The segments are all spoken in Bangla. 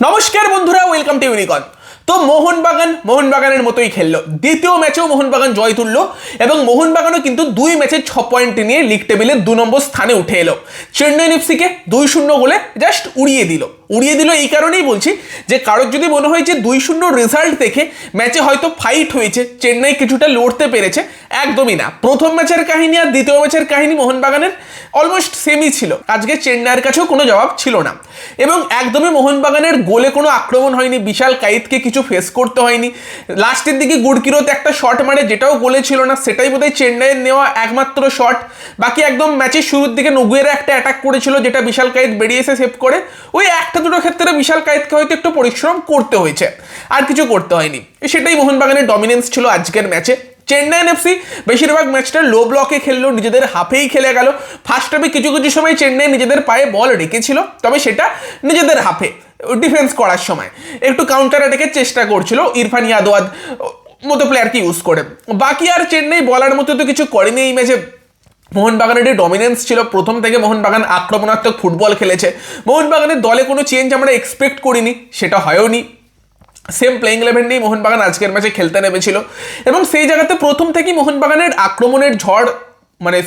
নমস্কার বন্ধুরা, ওয়েলকাম টু ইউনিকর্ন। তো মোহনবাগানের মতোই খেললো, দ্বিতীয় ম্যাচেও মোহনবাগান জয় তুললো এবং মোহনবাগানও কিন্তু 2 ম্যাচে 6 পয়েন্ট নিয়ে লিগ টেবিলের 2 নম্বর স্থানে উঠে এলো। চেন্নাই এফসিকে 2-0 গোলে জাস্ট উড়িয়ে দিল এই কারণেই বলছি যে কারোর যদি মনে হয় যে 2-0 রেজাল্ট দেখে ম্যাচে হয়তো ফাইট হয়েছে, চেন্নাই কিছুটা লড়তে পেরেছে, একদমই না। প্রথম ম্যাচের কাহিনী আর দ্বিতীয় ম্যাচের কাহিনী মোহনবাগানের অলমোস্ট সেমই ছিল। আজকে চেন্নাইয়ের কাছেও কোনো জবাব ছিল না এবং একদমই মোহনবাগানের গোলে কোনো আক্রমণ হয়নি, বিশাল কাইতকে কিছু ফেস করতে হয়নি। লাস্টের দিকে গুড়কিরোতে একটা শট মারে, যেটাও গোলে ছিল না, সেটাই বোধহয় চেন্নাইয়ের নেওয়া একমাত্র শট। বাকি একদম ম্যাচের শুরুর দিকে নগুয়েরা একটা অ্যাটাক করেছিল, যেটা বিশাল কাইত বেরিয়ে এসে সেভ করে। ওই একটা দুটো ক্ষেত্রে বিশাল কাইতকে হয়তো একটু পরিশ্রম করতে হয়েছে, আর কিছু করতে হয়নি। সেটাই মোহনবাগানের ডমিনেন্স ছিল আজকের ম্যাচে। চেন্নাই এফসি বেশিরভাগ ম্যাচটা লো ব্লকে খেললো, নিজেদের হাফেই খেলে গেল। ফার্স্ট হাফে কিছু কিছু সময় চেন্নাই নিজেদের পায়ে বল রেখেছিল, তবে সেটা নিজেদের হাফে ডিফেন্স করার সময় একটু কাউন্টার অ্যাটাকের চেষ্টা করছিল ইরফান ইয়াদওয়াদ মতো প্লেয়ারকে ইউজ করে। বাকি আর চেন্নাই বলার মতো তো কিছু করেনি এই ম্যাচে। মোহনবাগানের ডমিনেন্স ছিল প্রথম থেকে, মোহনবাগান আক্রমণাত্মক ফুটবল খেলেছে। মোহনবাগানের দলে কোনো চেঞ্জ আমরা এক্সপেক্ট করিনি, সেটা হয়ওনি। সেম প্লেইং ইলেভেন নিয়ে মোহনবাগান আজকের ম্যাচে খেলতে নেমেছিল এবং সেই জায়গাতে প্রথম থেকেই মোহনবাগানের আক্রমণের ঝড়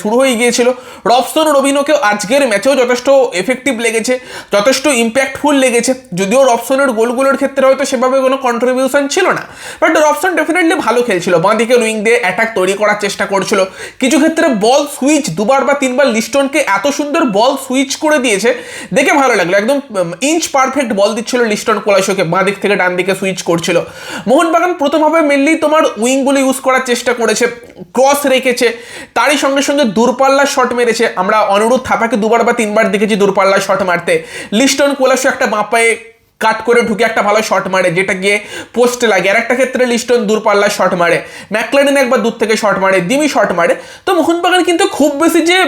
শুরু হয়ে গিয়েছিল। রবসন রবিনোকেও আজকের ম্যাচেও যথেষ্ট এফেক্টিভ লেগেছে, যথেষ্ট ইম্প্যাক্টফুল লেগেছে। যদিও রবসনের গোলগুলোর ক্ষেত্রে হয়তো সেভাবে কোনো কন্ট্রিবিউশন ছিল না, বাট রবসন ডেফিনেটলি ভালো খেলছিল। বাঁ দিকে উইং দিয়ে অ্যাটাক তৈরি করার চেষ্টা করছিল, কিছু ক্ষেত্রে বল সুইচ 2বার বা 3বার লিস্টনকে এত সুন্দর বল সুইচ করে দিয়েছে, দেখে ভালো লাগলো। একদম ইঞ্চ পারফেক্ট বল দিচ্ছিল লিস্টন কোলাসোকে, বাঁ দিক থেকে ডান দিকে সুইচ করছিল। মোহনবাগান প্রথমভাবে মেনলি তোমার উইংগুলো ইউজ করার চেষ্টা করেছে, ক্রস রেখেছে, তারই সঙ্গে সঙ্গে দূরপাল্লা শট মেরেছে। আমরা অনুরোধ থাপাকে 2বার বা 3বার দেখেছি দূরপাল্লা শট মারতে। লিস্টন কোলাসো একটা বাঁ পায়ে কাট করে ঢুকে একটা ভালো শট মারে, যেটা গিয়ে পোস্টে লাগে। আর একটা ক্ষেত্রে লিস্টন দূরপাল্লা শট মারে, ম্যাকলারেন একবার দূর থেকে শট মারে, দিমি শট মারে। তো মোহনবাগান কিন্তু খুব বেশি যে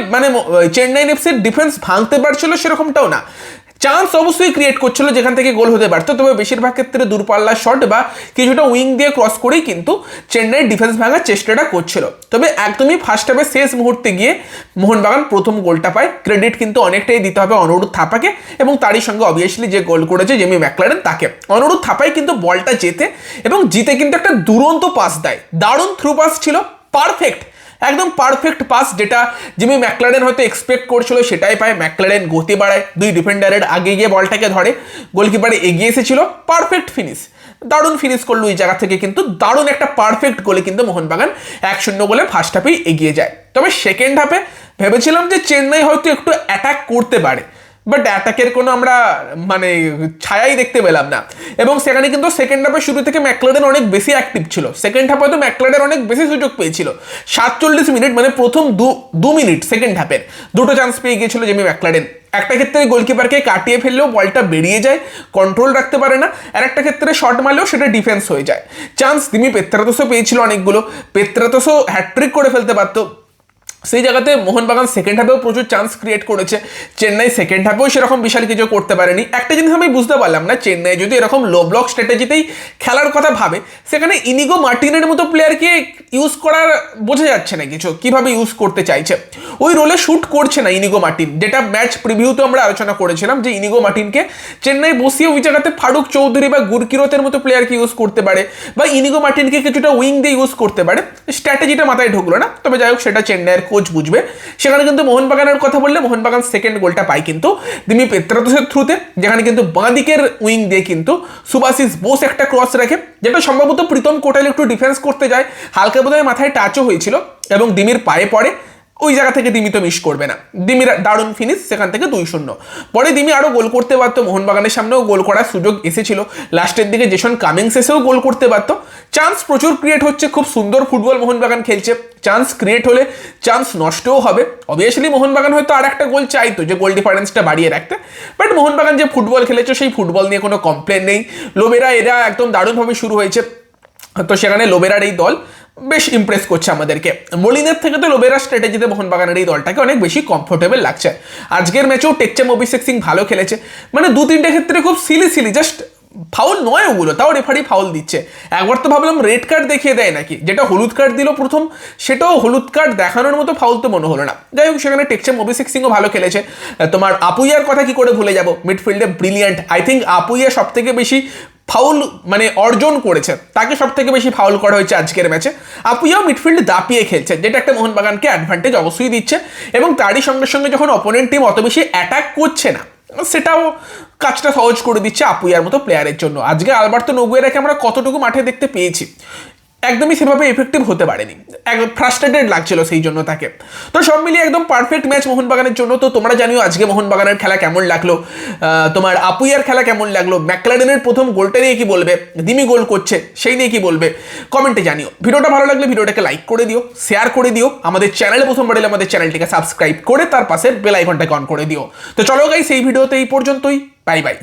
চেন্নাই এফসির ডিফেন্স ভাঙতে পারছিল সেরকমটাও না। চান্স অবশ্যই ক্রিয়েট করছিল যেখান থেকে গোল হতে পারতো, তবে বেশিরভাগ ক্ষেত্রে দূরপাল্লা শট বা কিছুটা উইং দিয়ে ক্রস করেই কিন্তু চেন্নাইয়ের ডিফেন্স ভাঙার চেষ্টাটা করছিল। তবে একদমই ফার্স্ট হাফে শেষ মুহূর্তে গিয়ে মোহনবাগান প্রথম গোলটা পায়। ক্রেডিট কিন্তু অনেকটাই দিতে হবে অনুরোধ থাপাকে এবং তারই সঙ্গে অবভিয়াসলি যে গোল করেছে জেমি ম্যাকলারেন তাকে। অনুরোধ থাপাই কিন্তু বলটা জেতে এবং জিতে কিন্তু একটা দুরন্ত পাস দেয়, দারুণ থ্রু পাস ছিল, পারফেক্ট, একদম পারফেক্ট পাস, যেটা জিমি ম্যাকলারেন হয়তো এক্সপেক্ট করছিল সেটাই পায়। ম্যাকলারেন গতি বাড়ায়, 2 ডিফেন্ডারের আগে গিয়ে বলটাকে ধরে, গোলকিপারে এগিয়ে এসেছিল, পারফেক্ট ফিনিশ, দারুণ ফিনিশ করলো ওই জায়গা থেকে। কিন্তু দারুণ একটা পারফেক্ট গোলে কিন্তু মোহনবাগান 1-0 গোলে ফার্স্ট হাফেই এগিয়ে যায়। তবে সেকেন্ড হাফে ভেবেছিলাম যে চেন্নাই হয়তো একটু অ্যাটাক করতে পারে, বাট অ্যাটাকের কোনো আমরা ছায়াই দেখতে পেলাম না। এবং সেখানে কিন্তু সেকেন্ড হাফে শুরু থেকে ম্যাকলারেন অনেক বেশি অ্যাক্টিভ ছিল। সেকেন্ড হাফে তো ম্যাকলারেন অনেক বেশি সুযোগ পেয়েছিল। 47 মিনিট প্রথম 2 মিনিট সেকেন্ড হাফের 2টো চান্স পেয়ে গিয়েছিল জেমি ম্যাকলারেন। একটা ক্ষেত্রে গোলকিপারকে কাটিয়ে ফেললেও বলটা বেরিয়ে যায়, কন্ট্রোল রাখতে পারে না। আর একটা ক্ষেত্রে শট মারলেও সেটা ডিফেন্স হয়ে যায়। চান্স দিমি পেত্রাতোসও পেয়েছিল অনেকগুলো, পেত্রাতোসও হ্যাট্রিক করে ফেলতে পারতো। সেই জায়গাতে মোহনবাগান সেকেন্ড হাফেও প্রচুর চান্স ক্রিয়েট করেছে, চেন্নাই সেকেন্ড হাফেও সেরকম বিশাল কিছু করতে পারেনি। একটা জিনিস আমি বুঝতে পারলাম না, চেন্নাই যদি এরকম লো ব্লক স্ট্র্যাটেজিতেই খেলার কথা ভাবে, সেখানে ইনিগো মার্টিনের মতো প্লেয়ারকে ইউজ করার বোঝা যাচ্ছে না কিছু, কিভাবে ইউজ করতে চাইছে। ওই রোলে শ্যুট করছে না ইনিগো মার্টিন, যেটা ম্যাচ প্রিভিউতে আমরা আলোচনা করেছিলাম যে ইনিগো মার্টিনকে চেন্নাই বসিয়ে ওই জায়গাতে ফারুক চৌধুরী বা গুরকিরতের মতো প্লেয়ারকে ইউজ করতে পারে, বা ইনিগো মার্টিনকে কিছুটা উইং দিয়ে ইউজ করতে পারে। স্ট্র্যাটেজিটা মাথায় ঢুকলো না, তবে যাই হোক সেটা চেন্নাইয়ের কোচ বুঝবে। সেখানে কিন্তু মোহনবাগানের কথা বললে মোহনবাগান সেকেন্ড গোলটা পায় কিন্তু দিমি পেত্রাতোসের থ্রুতে, যেখানে কিন্তু বাঁ দিকের উইং দিয়ে কিন্তু সুভাশিস বোস একটা ক্রস রাখে, যেটা সম্ভবত প্রীতম কোটাল একটু ডিফেন্স করতে যায়, হালকা বোধহয় মাথায় টাচও হয়েছিল এবং দিমির পায়ে পড়ে। ওই জায়গা থেকে দিমি তো মিস করবে না, দিমির দারুণ ফিনিশ, সেখান থেকে 2-0। পরে দিমি আরও গোল করতে পারতো, মোহনবাগানের সামনেও গোল করার সুযোগ এসেছিল, লাস্টের দিকে জেসন কামিংস এসেও গোল করতে পারতো। চান্স প্রচুর ক্রিয়েট হচ্ছে, খুব সুন্দর ফুটবল মোহনবাগান খেলছে। চান্স ক্রিয়েট হলে চান্স নষ্টও হবে। অবভিয়াসলি মোহনবাগান হয়তো আর একটা গোল চাইতো, যে গোল ডিফারেন্সটা বাড়িয়ে রাখতে, বাট মোহনবাগান যে ফুটবল খেলেছে সেই ফুটবল নিয়ে কোনো কমপ্লেন নেই। লোবেরা এরা একদম দারুণভাবে শুরু হয়েছে, তো সেখানে লোবেরার এই দল বেশ ইমপ্রেস করছে আমাদেরকে। মলিনের থেকে তো লোবেরা স্ট্র্যাটেজিতে মোহনবাগানের এই দলটাকে অনেক বেশি কমফোর্টেবল লাগছে। আজকের ম্যাচেও টেকচাম অভিষেক সিং ভালো খেলেছে, 2-3টে ক্ষেত্রে খুব সিলি জাস্ট ফাউল নয় ওগুলো, তাও রেফারি ফাউল দিচ্ছে। একবার তো ভাবলাম রেড কার্ড দেখিয়ে দেয় নাকি, যেটা হলুদ কার্ড দিল প্রথম, সেটাও হলুদ কার্ড দেখানোর মতো ফাউল তো মনে হলো না। যাই হোক, সেখানে টেকচাম অভিষেক সিংও ভালো খেলেছে। তোমার আপুইয়ার কথা কি করে ভুলে যাব, মিডফিল্ডে ব্রিলিয়ান্ট। আই থিঙ্ক আপুইয়া সব থেকে বেশি ফাউল মানে অর্জন করেছে, তাকে সব থেকে বেশি ফাউল করা হয়েছে আজকের ম্যাচে। আপুইয়াও মিডফিল্ডে দাপিয়ে খেলছে, যেটা একটা মোহনবাগানকে অ্যাডভান্টেজ অবশ্যই দিচ্ছে। এবং তারই সঙ্গে সঙ্গে যখন অপোনেন্ট টিম অত বেশি অ্যাটাক করছে না, সেটাও কাজটা সহজ করে দিচ্ছে আপুইয়ার মতো প্লেয়ারের জন্য। আজকে আলবার্তো নোগুয়েরাকে আমরা কতটুকু মাঠে দেখতে পেয়েছি, একদমই সেভাবে এফেক্টিভ হতে পারেনি, ফ্রাস্ট্রেটেড লাগছিল সেই জন্য তাকে। তো সব মিলিয়ে একদম পারফেক্ট ম্যাচ মোহনবাগানের জন্য। তো তোমরা জানিও আজকে মোহনবাগানের খেলা কেমন লাগলো, তোমার আপুইয়ার খেলা কেমন লাগলো, ম্যাকলারেনের প্রথম গোলটা নিয়ে কি বলবে, দিমি গোল করছে সেই নিয়ে কি বলবে, কমেন্টে জানিও। ভিডিওটা ভালো লাগলে ভিডিওটাকে লাইক করে দিও, শেয়ার করে দিও, আমাদের চ্যানেলে প্রথমবার এলে আমাদের চ্যানেলটিকে সাবস্ক্রাইব করে তার পাশে বেল আইকনটাকে অন করে দিও। তো চলো গাইস, এই ভিডিওতে এই পর্যন্তই, বাই বাই।